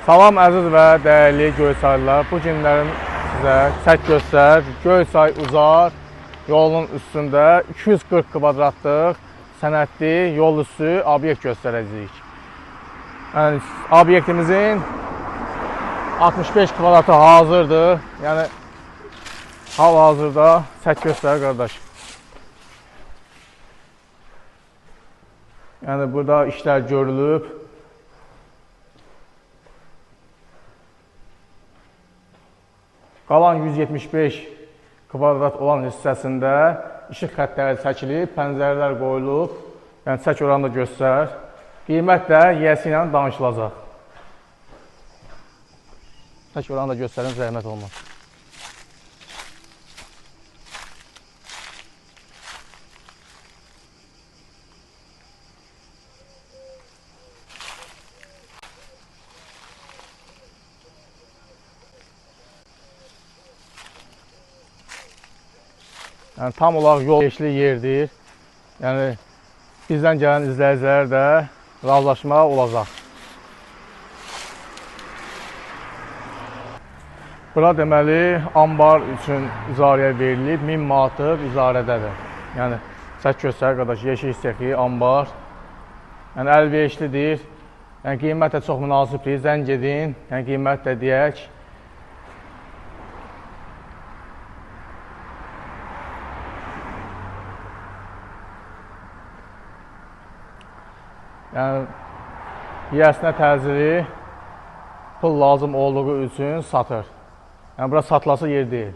Salam əziz və dəyərli Göysaylılar. Bu günlərim sizə çək göstər, Göysay Uzar yolunun üstündə 240 kvadratlıq sənədli yol üstü obyekt göstərəcəyik. Yəni, obyektimizin 65 kvadratı hazırdır. Yəni, hal-hazırda çək göstər qardaş. Yəni, burada işlər görülüb. Qalan 175 kvadrat olan hissəsində işıq xəttləri çəkilib, pəncərələr qoyulub. Yəni, çək oranı da göstər. Qiymət də yiyəsi ilə danışılacaq. Çək oranı da göstərin, zəhmət olmaz. Yəni, tam olaraq yol geçli yerdir. Yəni, bizdən gələn izləyicilər də razılaşma olacaq. Bura deməli, ambar üçün icarəyə verilib, 1000 manatlıq icarədədir. Yəni, çək göstər qardaş, yeşik sexi, ambar. Yəni, əlverişlidir. Yəni, qiymət də çox münasibdir. Zəng edin, yəni, qiymət də deyək. Yəni, yiyəsinə təcili pul lazım olduğu üçün satır. Yəni, bura satılası yer deyil.